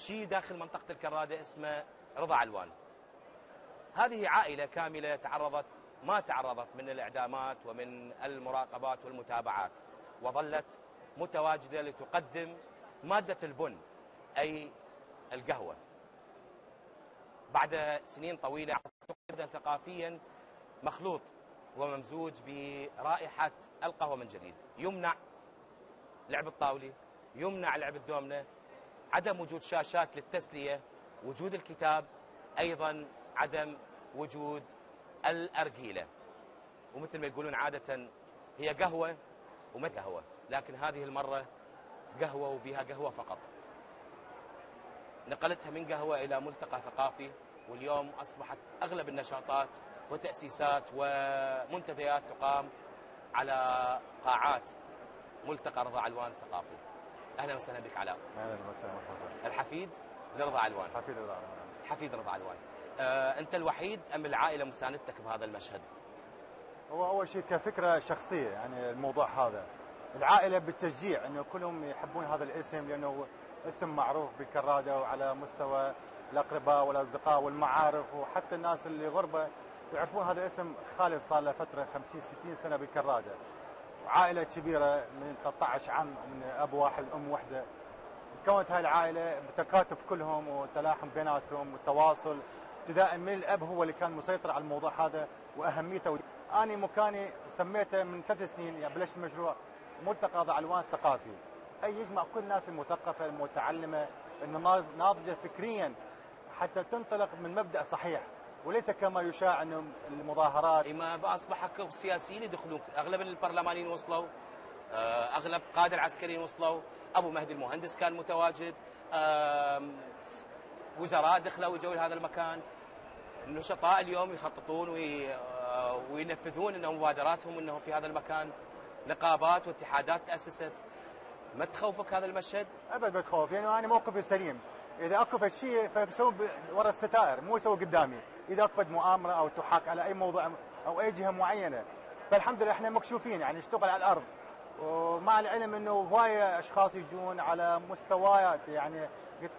شيء داخل منطقة الكرادة اسمه رضا علوان. هذه عائلة كاملة ما تعرضت من الإعدامات ومن المراقبات والمتابعات، وظلت متواجدة لتقدم مادة البن أي القهوة. بعد سنين طويلة تقدم ثقافيا مخلوط وممزوج برائحة القهوة من جديد. يمنع لعب الطاولة، يمنع لعب الدومنة، عدم وجود شاشات للتسلية، وجود الكتاب، أيضا عدم وجود الأرجيلة. ومثل ما يقولون عادة هي قهوة وما قهوة، لكن هذه المرة قهوة وبها قهوة فقط. نقلتها من قهوة إلى ملتقى ثقافي، واليوم أصبحت أغلب النشاطات وتأسيسات ومنتديات تقام على قاعات ملتقى رضا علوان الثقافي. أهلا وسهلا بك علاء. أهلا وسهلا مرحبا. الحفيد لرضا علوان. حفيد رضا علوان. حفيد رضا علوان. أنت الوحيد أم العائلة مساندتك بهذا المشهد؟ هو أول شيء كفكرة شخصية، يعني الموضوع هذا العائلة بالتشجيع أنه كلهم يحبون هذا الاسم، لأنه اسم معروف بالكرادة وعلى مستوى الأقرباء والأصدقاء والمعارف، وحتى الناس اللي غربة يعرفون هذا الاسم. خالد صار له فترة 50-60 سنة بالكرادة، وعائلة كبيرة من 13 عم، من أب واحد أم واحدة. كونت هاي العائلة بتكاتف كلهم وتلاحم بيناتهم والتواصل، ابتداء من الأب هو اللي كان مسيطر على الموضوع هذا وأهميته. أنا مكاني سميته من 3 سنين، يعني بلشت مشروع ملتقى رضا علوان الثقافي، أي يجمع كل الناس المثقفة المتعلمة الناضجة فكريا، حتى تنطلق من مبدأ صحيح، وليس كما يشاع أنه المظاهرات. ما أصبح اكو سياسيين يدخلون، أغلب البرلمانيين وصلوا، أغلب قادة العسكريين وصلوا، أبو مهدي المهندس كان متواجد، وزراء دخلوا وجوا لهذا المكان. النشطاء اليوم يخططون وينفذون انه مبادراتهم انه في هذا المكان نقابات واتحادات تأسست. ما تخوفك هذا المشهد؟ ابد ما تخوف، يعني انا موقفي سليم. اذا اكو شيء فبسوي ورا الستائر، مو يسوي قدامي. اذا اكو مؤامره او تحاك على اي موضوع او اي جهه معينه، فالحمد لله احنا مكشوفين، يعني نشتغل على الارض، ومع العلم انه هوايه اشخاص يجون على مستويات، يعني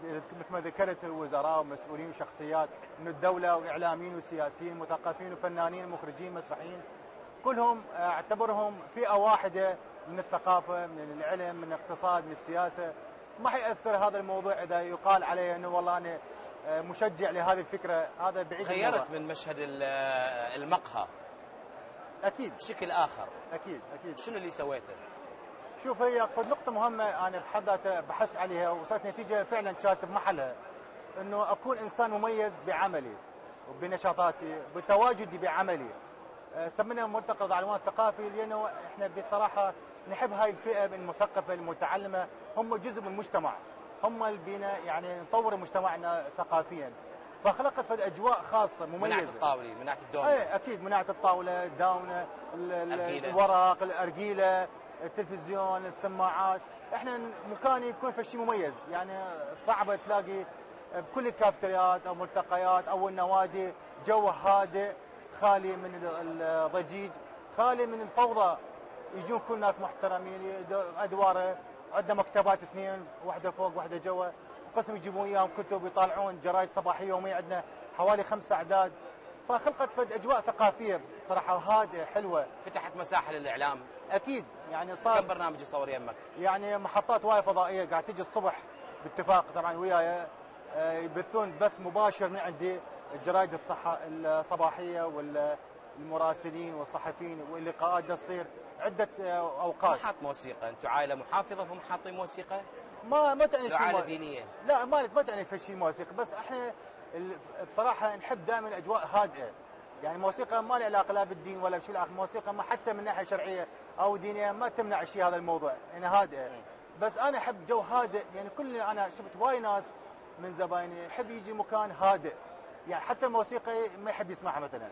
مثل ما ذكرت الوزراء ومسؤولين وشخصيات من الدوله واعلاميين وسياسيين مثقفين وفنانين مخرجين مسرحيين، كلهم اعتبرهم فئه واحده من الثقافه، من العلم، من الاقتصاد، من السياسه. ما حيأثر هذا الموضوع اذا يقال عليه انه والله انا مشجع لهذه الفكره، هذا بعيد. غيرت من مشهد المقهى اكيد بشكل اخر. اكيد. شنو اللي سويته؟ شوف، هي نقطة مهمة أنا بحد ذاتها بحثت عليها وصلت نتيجة فعلا كانت بمحلها، إنه أكون إنسان مميز بعملي وبنشاطاتي بتواجدي بعملي. سمينا ملتقى رضا علوان الثقافي لأنه إحنا بصراحة نحب هاي الفئة المثقفة المتعلمة، هم جزء من المجتمع، هم اللي بينا يعني نطور مجتمعنا ثقافيا. فخلقت فد أجواء خاصة مميزة. مناعة الطاولة، مناعة الدومنة. أي أكيد، مناعة الطاولة، الداونة، الورق، الأرجيلة، التلفزيون، السماعات. احنا مكان يكون في شيء مميز، يعني صعب تلاقي بكل الكافتريات او ملتقيات او النوادي جو هادئ خالي من الضجيج، خالي من الفوضى. يجون كل ناس محترمين، ادواره، عندنا مكتبات 2، واحده فوق واحده جوا، قسم يجيبون اياهم كتب، يطالعون جرايد صباحيه يوميه، عندنا حوالي 5 اعداد. فخلقت فد اجواء ثقافيه بصراحه هادئه حلوه. فتحت مساحه للاعلام. اكيد، يعني صار كم برنامج يصور يمك؟ يعني محطات وايد فضائيه قاعد تجي الصبح باتفاق طبعا وياي، يبثون بث مباشر من عندي، الجرايد الصباحيه والمراسلين والصحفيين، واللقاءات تصير عده اوقات. ما حاط موسيقى؟ انتم عائله محافظه فهم حاطين موسيقى؟ ما تعني شيء عائله دينيه؟ لا، ما تعني في شيء موسيقى، بس احنا بصراحه نحب دائما الاجواء هادئه. يعني الموسيقى ما لها علاقه لا بالدين ولا بشيء اخر، الموسيقى ما حتى من ناحيه شرعيه او دينيه ما تمنع شيء هذا الموضوع، يعني هادئه. بس انا احب جو هادئ، يعني كل انا شفت وايد ناس من زبايني يحب يجي مكان هادئ، يعني حتى الموسيقى ما يحب يسمعها مثلا.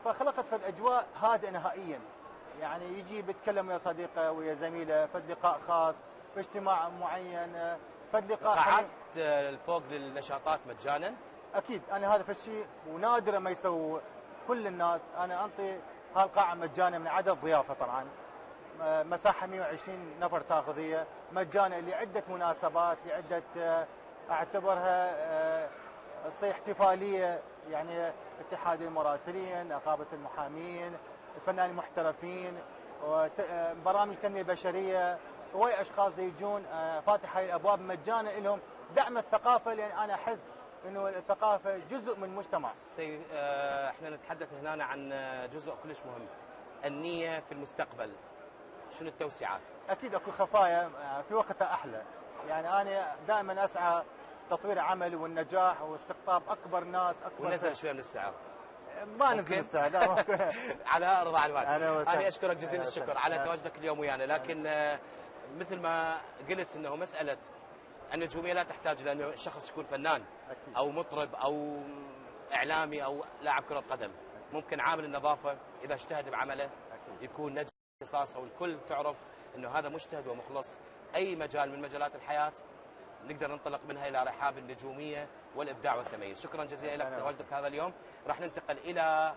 فخلقت فد اجواء هادئه نهائيا، يعني يجي بيتكلم ويا صديقه ويا زميله، فد لقاء خاص في اجتماع معين، فد لقاء. قاعات الفوق للنشاطات مجانا؟ اكيد، انا هذا فالشيء ونادر ما يسوي كل الناس. انا انطي هالقاعه مجانا من عدد ضيافه، طبعا مساحه 120 نفر تاخذيه مجانا لعده مناسبات، لعده اعتبرها تصير احتفاليه، يعني اتحاد المراسلين، نقابه المحامين، الفنانين المحترفين، برامج تنميه بشريه، هواي اشخاص يجون فاتح هاي الابواب مجانا لهم دعم الثقافه، لان انا احس انه الثقافه جزء من المجتمع. احنا نتحدث هنا عن جزء كلش مهم، النيه في المستقبل. شنو التوسعات؟ اكيد اكو خفايا في وقتها احلى، يعني انا دائما اسعى تطوير عمل والنجاح واستقطاب اكبر ناس اكبر. ونزل شويه من السعر. ما نزل السعر لا. على رضا الوالد. انا اشكرك جزيل الشكر على تواجدك اليوم ويانا، لكن مثل ما قلت انه مساله النجوميه لا تحتاج الى انه شخص يكون فنان أكيد. او مطرب او اعلامي او لاعب كره قدم، ممكن عامل النظافه اذا اجتهد بعمله أكيد. يكون نجم اختصاصه، والكل تعرف انه هذا مجتهد ومخلص. اي مجال من مجالات الحياه نقدر ننطلق منها الى رحاب النجوميه والابداع والتميز. شكرا جزيلا لك تواجدك هذا اليوم. راح ننتقل الى